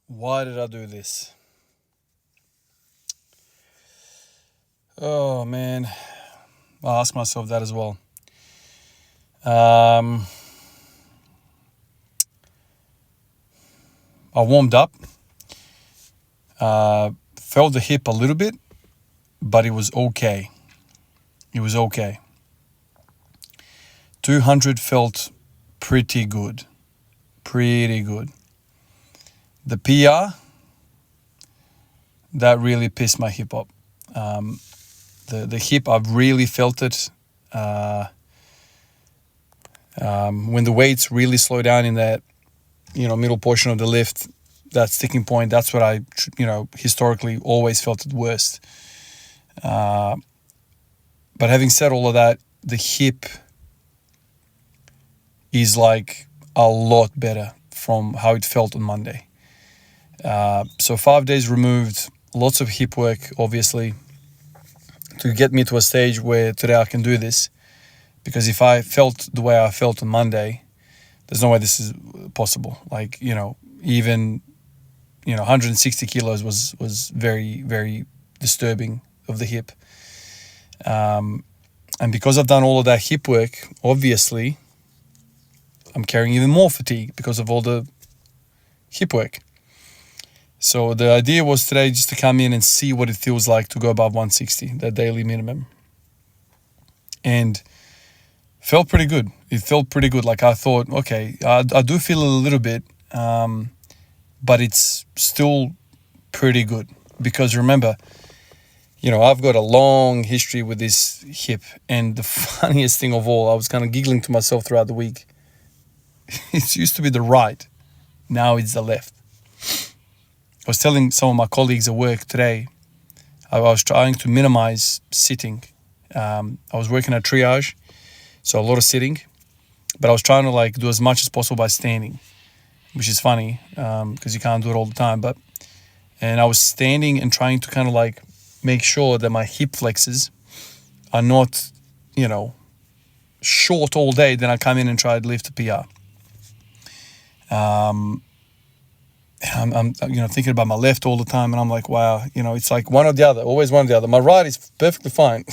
Why did I do this? Oh man, I ask myself that as well. I warmed up, felt the hip a little bit, but it was okay. It was okay. 200 felt pretty good. Pretty good. The PR, that really pissed my hip up. The hip, I've really felt it when the weights really slow down in that, middle portion of the lift, that sticking point. That's what I, historically always felt it worst. But having said all of that, the hip is like a lot better from how it felt on Monday. So 5 days removed, lots of hip work, obviously, to get me to a stage where today I can do this. Because if I felt the way I felt on Monday, there's no way this is possible. Like, even, 160 kilos was very, very disturbing of the hip. And because I've done all of that hip work, obviously, I'm carrying even more fatigue because of all the hip work. So the idea was today just to come in and see what it feels like to go above 160, that daily minimum. And felt pretty good. It felt pretty good. Like I thought, okay, I do feel a little bit, but it's still pretty good. Because remember, I've got a long history with this hip. And the funniest thing of all, I was kind of giggling to myself throughout the week. It used to be the right. Now it's the left. I was telling some of my colleagues at work today, I was trying to minimize sitting. I was working at triage, so a lot of sitting, but I was trying to do as much as possible by standing, which is funny because you can't do it all the time. And I was standing and trying to kind of make sure that my hip flexors are not, short all day. Then I come in and try to lift a PR. I'm thinking about my left all the time, and I'm like, wow, it's like one or the other, always one or the other. My right is perfectly fine.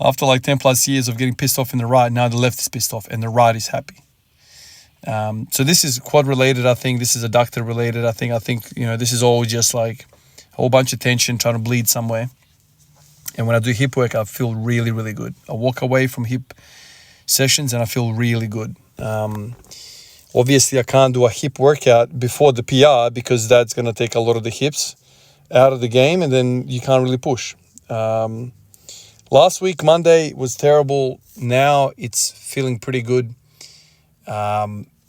After 10 plus years of getting pissed off in the right, now the left is pissed off and the right is happy. So this is quad related. I think this is adductor related. I think this is all just a whole bunch of tension trying to bleed somewhere. And when I do hip work, I feel really, really good. I walk away from hip sessions and I feel really good. Obviously, I can't do a hip workout before the PR because that's going to take a lot of the hips out of the game, and then you can't really push. Last week, Monday, was terrible. Now it's feeling pretty good.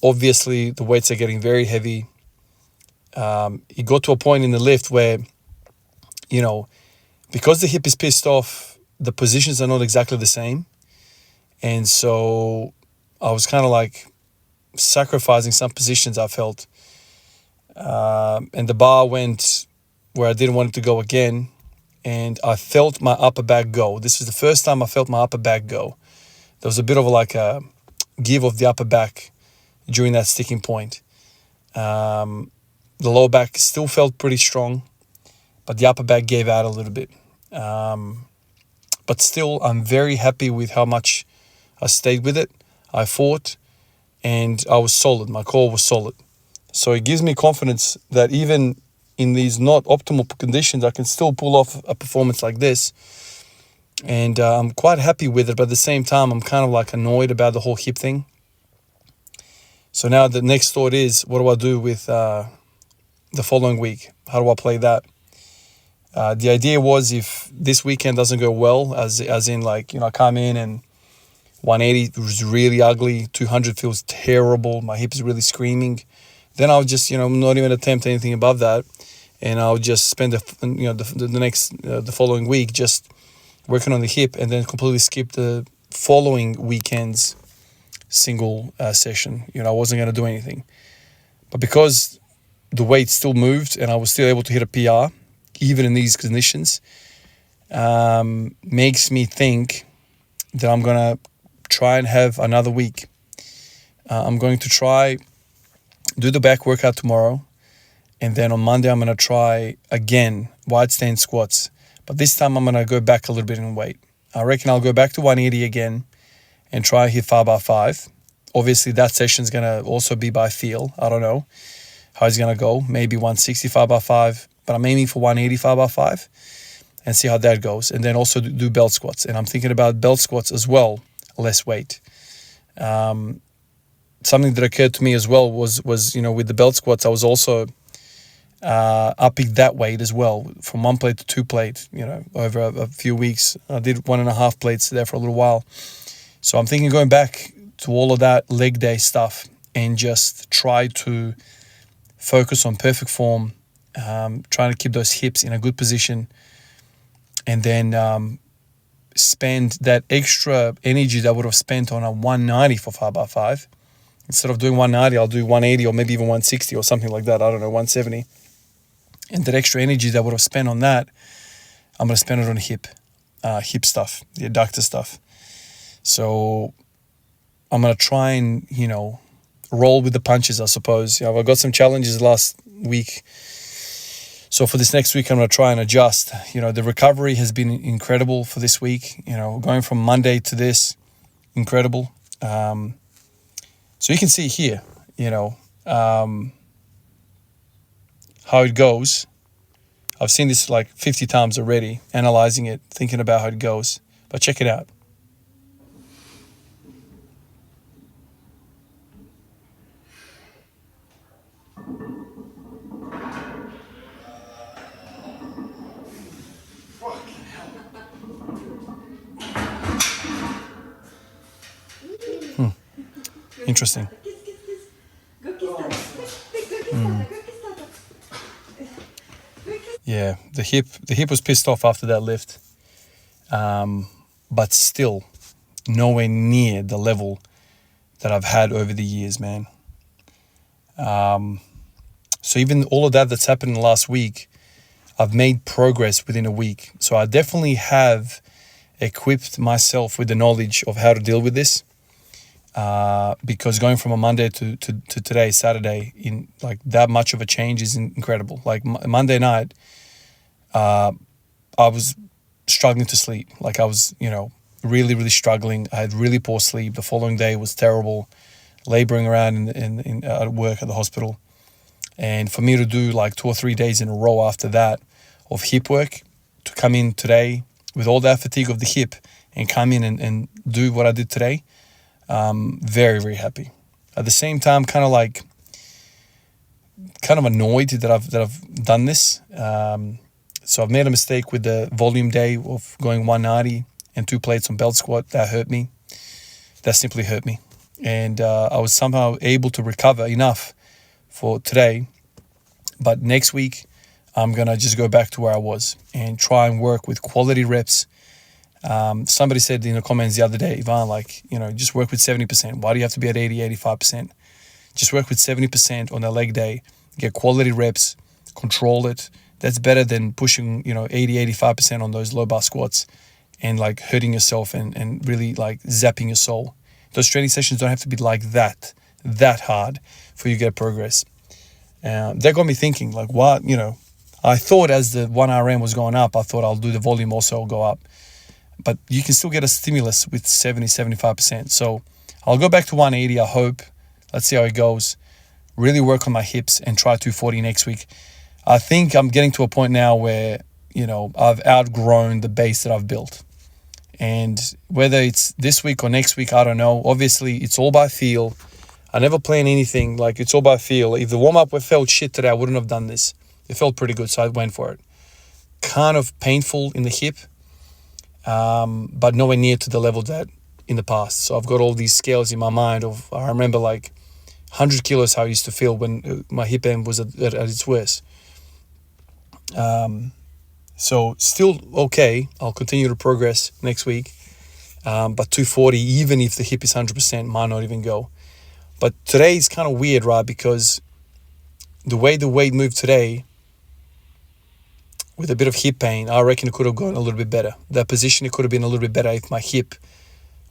Obviously, the weights are getting very heavy. It got to a point in the lift where, because the hip is pissed off, the positions are not exactly the same. And so I was kind of sacrificing some positions, I felt. And the bar went where I didn't want it to go again. And I felt my upper back go. This is the first time I felt my upper back go. There was a bit of a give of the upper back during that sticking point. The lower back still felt pretty strong, but the upper back gave out a little bit. But still, I'm very happy with how much I stayed with it. I fought, and I was solid. My core was solid. So it gives me confidence that even in these not optimal conditions, I can still pull off a performance like this. And I'm quite happy with it, but at the same time, I'm kind of annoyed about the whole hip thing. So now the next thought is, what do I do with the following week? How do I play that? The idea was, if this weekend doesn't go well, as in I come in and 180 was really ugly, 200 feels terrible, my hip is really screaming, then I'll just not even attempt anything above that, and I'll just spend the following week just working on the hip, and then completely skip the following weekend's single session. I wasn't going to do anything, but because the weight still moved and I was still able to hit a PR even in these conditions, makes me think that I'm going to try and have another week. I'm going to try do the back workout tomorrow, and then on Monday I'm going to try again wide stance squats, but this time I'm going to go back a little bit in weight. I reckon I'll go back to 180 again and try hit 5x5. Obviously that session's going to also be by feel. I don't know how it's going to go, maybe 160 5x5, but I'm aiming for 180 5x5 and see how that goes. And then also do belt squats, and I'm thinking about belt squats as well, less weight. Something that occurred to me as well was with the belt squats, I was also upping that weight as well, from 1 plate to 2 plate, over a few weeks. I did 1.5 plates there for a little while. So I'm thinking going back to all of that leg day stuff and just try to focus on perfect form, trying to keep those hips in a good position, and then spend that extra energy that I would have spent on a 190 for 5x5. Instead of doing 190, I'll do 180 or maybe even 160 or something like that. I don't know, 170. And that extra energy that I would have spent on that, I'm going to spend it on hip stuff, the adductor stuff. So I'm going to try and, roll with the punches, I suppose. I've got some challenges last week. So for this next week, I'm going to try and adjust. The recovery has been incredible for this week. Going from Monday to this, incredible. So you can see here, how it goes. I've seen this like 50 times already, analyzing it, thinking about how it goes. But check it out. Interesting. Yeah, the hip was pissed off after that lift, but still nowhere near the level that I've had over the years, man. So even all of that's happened in the last week, I've made progress within a week. So I definitely have equipped myself with the knowledge of how to deal with this. Because going from a Monday to today, Saturday, in like that much of a change is incredible. Like Monday night, I was struggling to sleep. Like I was, really, really struggling. I had really poor sleep. The following day was terrible, laboring around at work at the hospital. And for me to do like 2 or 3 days in a row after that of hip work, to come in today with all that fatigue of the hip and come in and do what I did today, very, very happy. At the same time, kind of annoyed that I've done this. So I've made a mistake with the volume day of going 190 and 2 plates on belt squat. That hurt me. That simply hurt me. And I was somehow able to recover enough for today. But next week, I'm going to just go back to where I was and try and work with quality reps. Somebody said in the comments the other day, Ivan, just work with 70%. Why do you have to be at 80, 85%? Just work with 70% on a leg day, get quality reps, control it. That's better than pushing, 80, 85% on those low bar squats and hurting yourself and really zapping your soul. Those training sessions don't have to be like that hard for you to get progress. That got me thinking, what, I thought as the 1RM was going up, I thought I'll do the volume also go up. But you can still get a stimulus with 70, 75%. So I'll go back to 180, I hope. Let's see how it goes. Really work on my hips and try 240 next week. I think I'm getting to a point now where, I've outgrown the base that I've built. And whether it's this week or next week, I don't know. Obviously, it's all by feel. I never plan anything. It's all by feel. If the warm-up felt shit today, I wouldn't have done this. It felt pretty good, so I went for it. Kind of painful in the hip, but nowhere near to the level that in the past. So I've got all these scales in my mind of, I remember 100 kilos how I used to feel when my hip end was at its worst. So still okay. I'll continue to progress next week. But 240, even if the hip is 100%, might not even go. But today is kind of weird, right? Because the way the weight moved today, with a bit of hip pain, I reckon it could have gone a little bit better. That position, it could have been a little bit better if my hip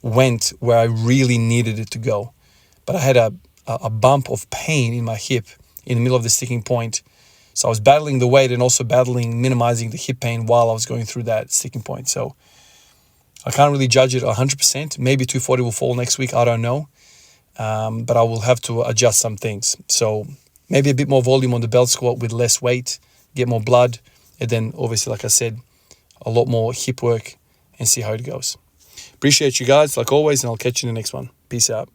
went where I really needed it to go. But I had a a bump of pain in my hip in the middle of the sticking point. So I was battling the weight and also battling minimizing the hip pain while I was going through that sticking point. So I can't really judge it 100%. Maybe 240 will fall next week. I don't know. But I will have to adjust some things. So maybe a bit more volume on the belt squat with less weight, get more blood. And then obviously, like I said, a lot more hip work and see how it goes. Appreciate you guys, like always, and I'll catch you in the next one. Peace out.